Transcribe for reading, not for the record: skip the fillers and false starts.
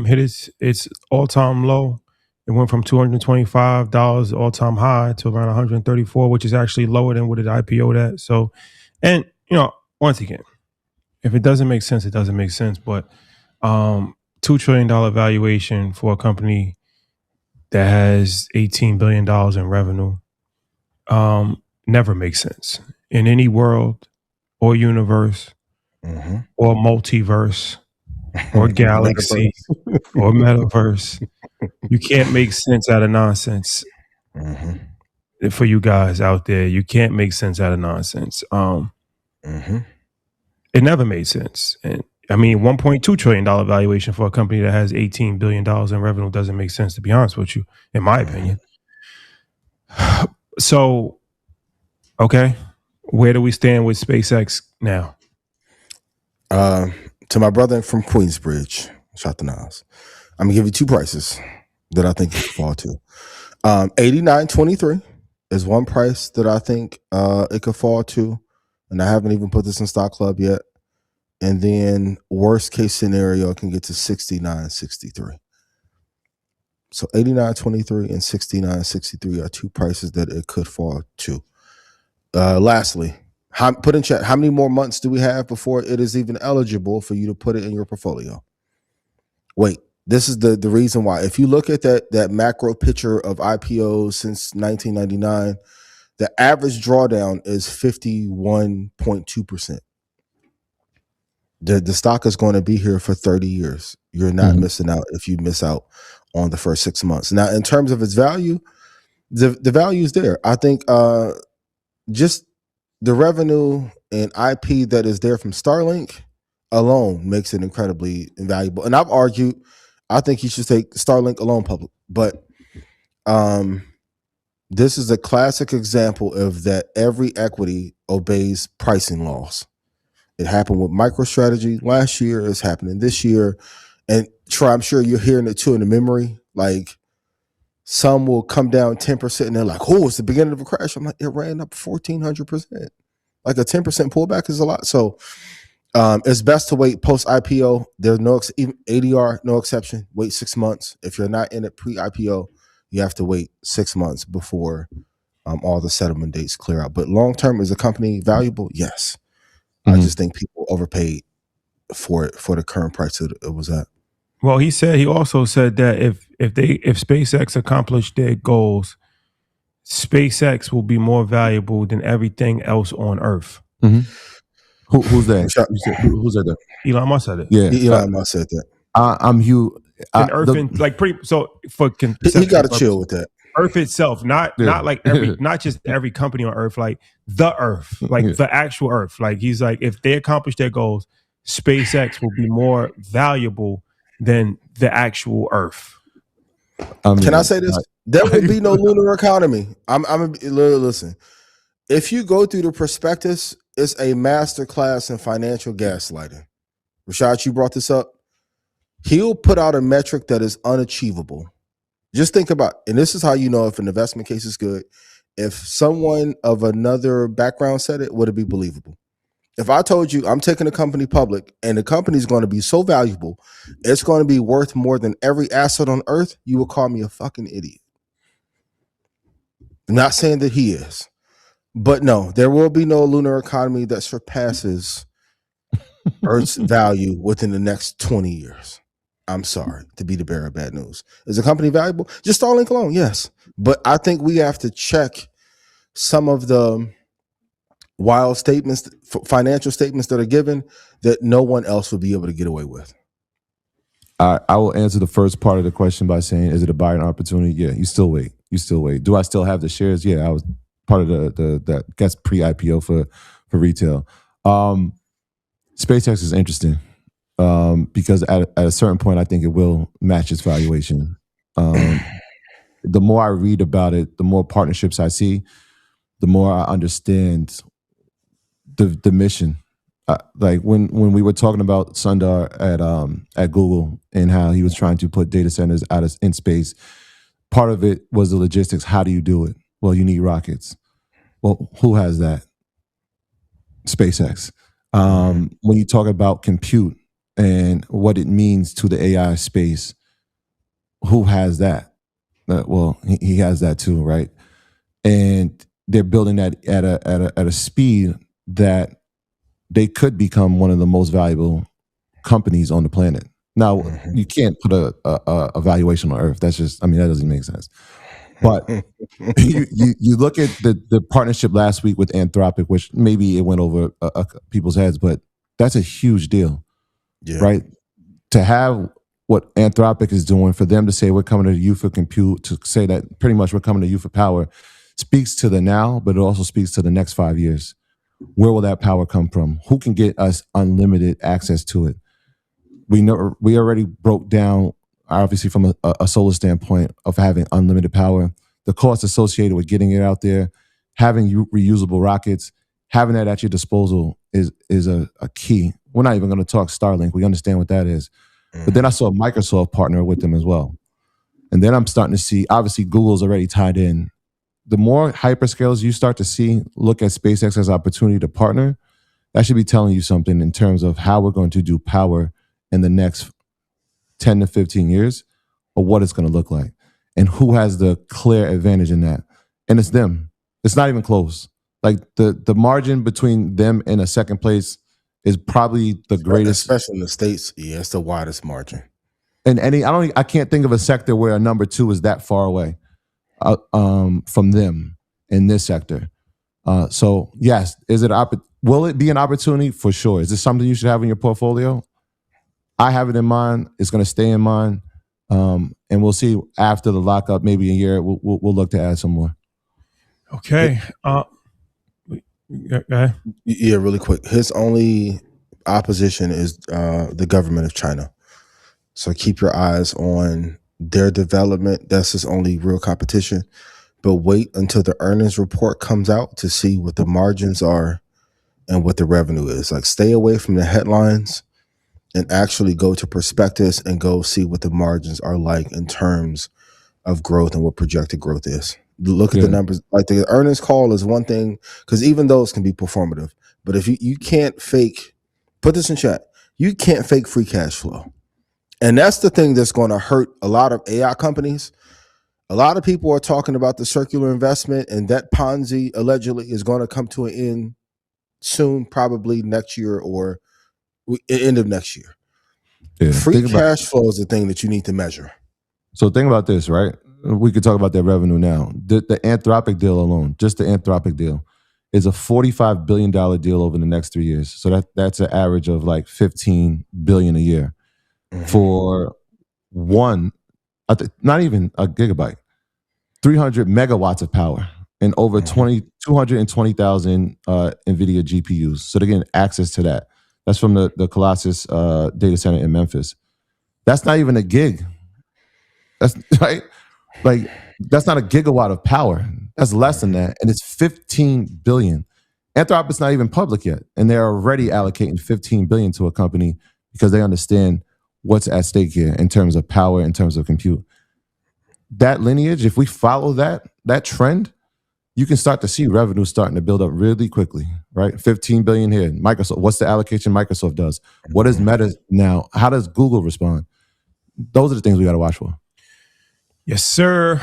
hit its all-time low. It went from $225 all-time high to around 134, which is actually lower than what it IPO'd at. So, and once again, if it doesn't make sense, it doesn't make sense. But $2 trillion valuation for a company that has $18 billion in revenue never makes sense in any world or universe or multiverse or galaxy or metaverse. You can't make sense out of nonsense. For you guys out there, you can't make sense out of nonsense. It never made sense. And I mean, $1.2 trillion valuation for a company that has $18 billion in revenue doesn't make sense, to be honest with you, in my opinion. So, okay, where do we stand with SpaceX now? To my brother from Queensbridge, shout to Nas, I'm gonna give you two prices that I think you could fall to. $89.23 is one price that I think it could fall to, and I haven't even put this in Stock Club yet. And then worst case scenario, it can get to $69.63. So $89.23 and $69.63 are two prices that it could fall to. Lastly, put in chat, how many more months do we have before it is even eligible for you to put it in your portfolio? Wait, this is the reason why. If you look at that macro picture of IPOs since 1999, the average drawdown is 51.2%. The stock is going to be here for 30 years. You're not missing out if you miss out on the first 6 months. Now, in terms of its value, the value is there. I think just the revenue and IP that is there from Starlink alone makes it incredibly invaluable. And I've argued, I think you should take Starlink alone public. But this is a classic example of that every equity obeys pricing laws. It happened with MicroStrategy last year. It's happening this year. And Troy, I'm sure you're hearing it too in the memory. Like some will come down 10% and they're like, oh, it's the beginning of a crash. I'm like, it ran up 1,400%. Like a 10% pullback is a lot. So it's best to wait post IPO. There's no even ADR, no exception. Wait 6 months. If you're not in it pre-IPO, you have to wait 6 months before all the settlement dates clear out. But long term, is the company valuable? Yes. I just think people overpaid for it for the current price it was at. Well, he also said that if SpaceX accomplished their goals, SpaceX will be more valuable than everything else on Earth. Who's that? Who's that? Elon Musk said it. Yeah, Elon Musk said that. I'm Hugh. Earth and like pretty. So for he got to chill with that. Earth itself, not like not just every company on Earth, like the Earth, like the actual Earth. Like he's like, if they accomplish their goals, SpaceX will be more valuable than the actual Earth. Can I say this? There will be no lunar economy. Listen. If you go through the prospectus, it's a masterclass in financial gaslighting. Rashad, you brought this up. He'll put out a metric that is unachievable. Just think about, and this is how you know if an investment case is good. If someone of another background said it, would it be believable? If I told you I'm taking a company public and the company is going to be so valuable, it's going to be worth more than every asset on earth, you would call me a fucking idiot. I'm not saying that he is, but no, there will be no lunar economy that surpasses Earth's value within the next 20 years. I'm sorry to be the bearer of bad news. Is the company valuable? Just Starlink alone, yes. But I think we have to check some of the wild statements, financial statements that are given that no one else would be able to get away with. I will answer the first part of the question by saying, is it a buying opportunity? Yeah, you still wait. Do I still have the shares? Yeah, I was part of the guess pre-IPO for retail. SpaceX is interesting. Because at a certain point, I think it will match its valuation. The more I read about it, the more partnerships I see, the more I understand the mission. Like when we were talking about Sundar at Google and how he was trying to put data centers in space, part of it was the logistics. How do you do it? Well, you need rockets. Well, who has that? SpaceX. When you talk about compute, and what it means to the AI space. Who has that? Well, he has that too, right? And they're building that at a speed that they could become one of the most valuable companies on the planet. Now, you can't put a valuation on Earth. That's just, I mean, that doesn't make sense. But you look at the partnership last week with Anthropic, which maybe it went over people's heads, but that's a huge deal, right? To have what Anthropic is doing, for them to say we're coming to you for compute, to say that pretty much we're coming to you for power, speaks to the now, but it also speaks to the next 5 years. Where will that power come from? Who can get us unlimited access to it? We know we already broke down, obviously from a solar standpoint, of having unlimited power, the cost associated with getting it out there, having reusable rockets, having that at your disposal is a key. We're not even going to talk Starlink. We understand what that is. But then I saw Microsoft partner with them as well. And then I'm starting to see, obviously Google's already tied in. The more hyperscalers you start to see look at SpaceX as an opportunity to partner, that should be telling you something in terms of how we're going to do power in the next 10 to 15 years, or what it's going to look like, and who has the clear advantage in that. And it's them. It's not even close. Like the margin between them and a second place is probably the greatest, especially in the States. Yeah, it's the widest margin. And I can't think of a sector where a number two is that far away from them in this sector. So yes, will it be an opportunity? For sure. Is this something you should have in your portfolio? I have it in mind. It's going to stay in mind, and we'll see after the lockup. Maybe a year, we'll look to add some more. Okay. Yeah, really quick. His only opposition is the government of China. So keep your eyes on their development. That's his only real competition. But wait until the earnings report comes out to see what the margins are and what the revenue is. Like, stay away from the headlines and actually go to prospectus and go see what the margins are like in terms of growth and what projected growth is. Look at the numbers. Like, the earnings call is one thing, because even those can be performative. But if you can't fake, put this in chat, you can't fake free cash flow. And that's the thing that's going to hurt a lot of AI companies. A lot of people are talking about the circular investment, and that Ponzi allegedly is going to come to an end soon, probably next year or end of next year. Yeah. Free cash flow is the thing that you need to measure. So think about this, right? We could talk about their revenue now. The Anthropic deal alone, just the Anthropic deal, is a $45 billion deal over the next 3 years. So that's an average of like $15 billion a year for one, not even a gigabyte, 300 megawatts of power and over 220,000 NVIDIA GPUs. So they're getting access to that. That's from the Colossus data center in Memphis. That's not even a gig. That's right. Like, that's not a gigawatt of power. That's less than that. And it's 15 billion. Anthropic's not even public yet. And they're already allocating 15 billion to a company because they understand what's at stake here in terms of power, in terms of compute. That lineage, if we follow that trend, you can start to see revenue starting to build up really quickly, right? 15 billion here. Microsoft, what's the allocation Microsoft does? What is Meta now? How does Google respond? Those are the things we got to watch for. Yes, sir.